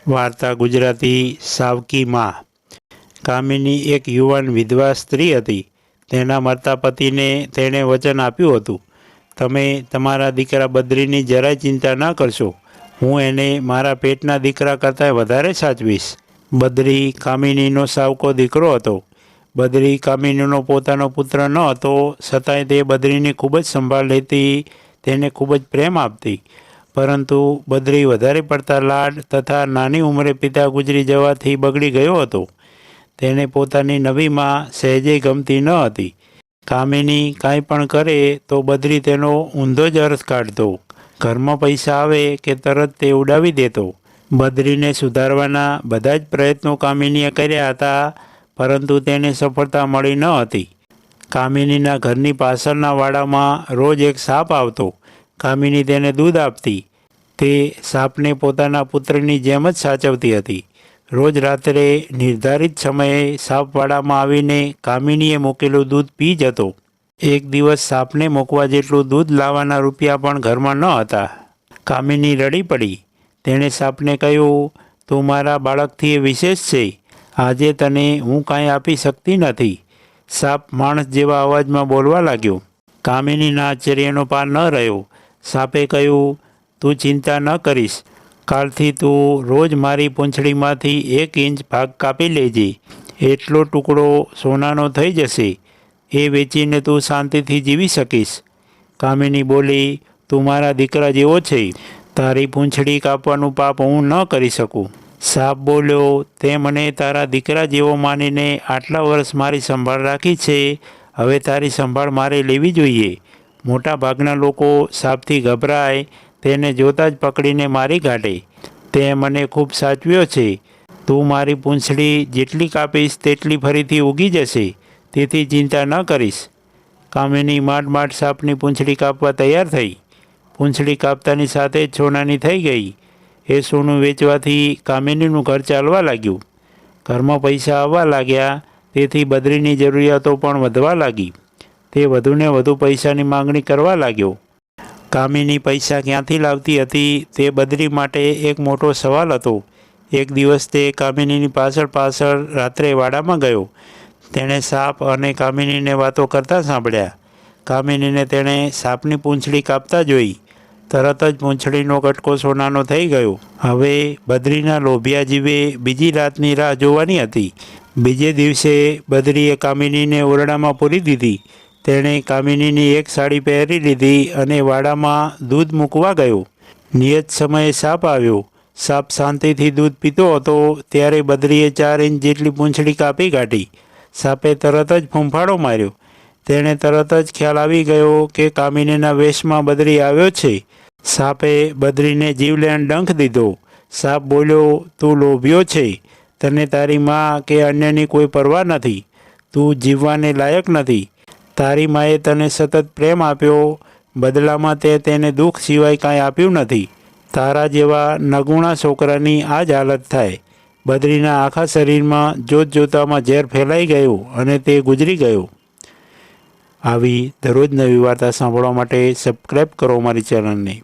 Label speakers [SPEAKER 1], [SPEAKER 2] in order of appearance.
[SPEAKER 1] વાર્તા ગુજરાતી સાવકી માં। કામિની એક યુવાન વિધવા સ્ત્રી હતી। તેના મરતા પતિને તેણે વચન આપ્યું હતું, તમે તમારા દીકરા બદ્રીની જરાય ચિંતા ન કરશો, હું એને મારા પેટના દીકરા કરતાં વધારે સાચવીશ। બદ્રી કામિનીનો સાવકો દીકરો હતો। બદ્રી કામિનીનો પોતાનો પુત્ર ન હતો, છતાંય તે બદ્રીની ખૂબ જ સંભાળ લેતી, તેને ખૂબ જ પ્રેમ આપતી। પરંતુ બદ્રી વધારે પડતા લાડ તથા નાની ઉંમરે પિતા ગુજરી જવાથી બગડી ગયો હતો। તેને પોતાની નવી માં સહેજે ગમતી ન હતી। કામિની કાંઈ પણ કરે તો બદ્રી તેનો ઊંધો જ અર્થ કાઢતો। ઘરમાં પૈસા આવે કે તરત તે ઉડાવી દેતો। બદ્રીને સુધારવાના બધા જ પ્રયત્નો કામિનીએ કર્યા હતા, પરંતુ તેને સફળતા મળી ન હતી। કામિનીના ઘરની પાછળના વાડામાં રોજ એક સાપ આવતો। કામિની તેને દૂધ આપતી। તે સાપને પોતાના પુત્રની જેમ જ સાચવતી હતી। રોજ રાત્રે નિર્ધારિત સમયે સાપ વાડામાં આવીને કામિનીએ મૂકેલું દૂધ પી જતો। એક દિવસ સાપને મૂકવા જેટલું દૂધ લાવવાના રૂપિયા પણ ઘરમાં ન હતા। કામિની રડી પડી। તેણે સાપને કહ્યું, તું મારા બાળકથી વિશેષ છે, આજે તને હું કાંઈ આપી શકતી નથી। સાપ માણસ જેવા અવાજમાં બોલવા લાગ્યો। કામિનીના આશ્ચર્યનો પાર ન રહ્યો। સાપે કહ્યું, તું ચિંતા ન કરીશ, કાલથી તું રોજ મારી પૂંછડીમાંથી 1 ઇંચ ભાગ કાપી લેજે, એટલો ટુકડો સોનાનો થઈ જશે, એ વેચીને તું શાંતિથી જીવી શકીશ। કામિની બોલી, તું મારા દીકરા જેવો છે, તારી પૂંછડી કાપવાનું પાપ હું ન કરી શકું। સાપ બોલ્યો, તે મને તારા દીકરા જેવો માનીને આટલા વર્ષ મારી સંભાળ રાખી છે, હવે તારી સંભાળ મારે લેવી જોઈએ। મોટા ભાગના લોકો સાપથી ગભરાય, તેને જોતાં જ પકડીને મારી કાઢે। તે મને ખૂબ સાચવ્યો છે, તું મારી પૂંછડી જેટલી કાપીશ તેટલી ફરીથી ઉગી જશે, તેથી ચિંતા ન કરીશ। કામિની માંડ સાપની પૂંછડી કાપવા તૈયાર થઈ। પૂંછડી કાપતાની સાથે જ સોનાની થઈ ગઈ। એ સોનું વેચવાથી કામિનીનું ઘર ચાલવા લાગ્યું। ઘરમાં પૈસા આવવા લાગ્યા, તેથી બદ્રીની જરૂરિયાતો પણ વધવા લાગી। તે વધુને વધુ પૈસાની માંગણી કરવા લાગ્યો। કામિની પૈસા ક્યાંથી લાવતી હતી તે બદ્રી માટે એક મોટો સવાલ હતો। એક દિવસ તે કામિનીની પાછળ રાત્રે વાડામાં ગયો। તેણે સાપ અને કામિનીને વાતો કરતા સાંભળ્યા। કામિનીને તેણે સાપની પૂંછડી કાપતા જોઈ। તરત જ પૂંછડીનો કટકો સોનાનો થઈ ગયો। હવે બદ્રીના લોભિયા જીવે બીજી રાતની રાહ જોવાની હતી। બીજે દિવસે બદ્રીએ કામિનીને ઓરડામાં પૂરી દીધી। તેણે કામિનીની એક સાડી પહેરી લીધી અને વાડામાં દૂધ મૂકવા ગયો। નિયત સમયે સાપ આવ્યો। સાપ શાંતિથી દૂધ પીતો હતો ત્યારે બદ્રીએ 4 ઇંચ જેટલી પૂંછડી કાપી કાઢી। સાપે તરત જ ફૂંફાડો માર્યો। તેણે તરત જ ખ્યાલ આવી ગયો કે કામિનીના વેશમાં બદ્રી આવ્યો છે। સાપે બદ્રીને જીવલેણ ડંખ દીધો। સાપ બોલ્યો, તું લોભિયો છે, તને તારી માં કે અન્યની કોઈ પરવા નથી, તું જીવવાને લાયક નથી। તારી માએ તને સતત પ્રેમ આપ્યો, બદલામાં તે તેને દુઃખ સિવાય કાંઈ આપ્યું નથી। તારા જેવા નગુણા છોકરાની આ જ હાલત થાય। બદ્રીના આખા શરીરમાં જોતજોતામાં ઝેર ફેલાઈ ગયું અને તે ગુજરી ગયો। આવી દરરોજ નવી વાર્તા સાંભળવા માટે સબસ્ક્રાઈબ કરો અમારી ચેનલને।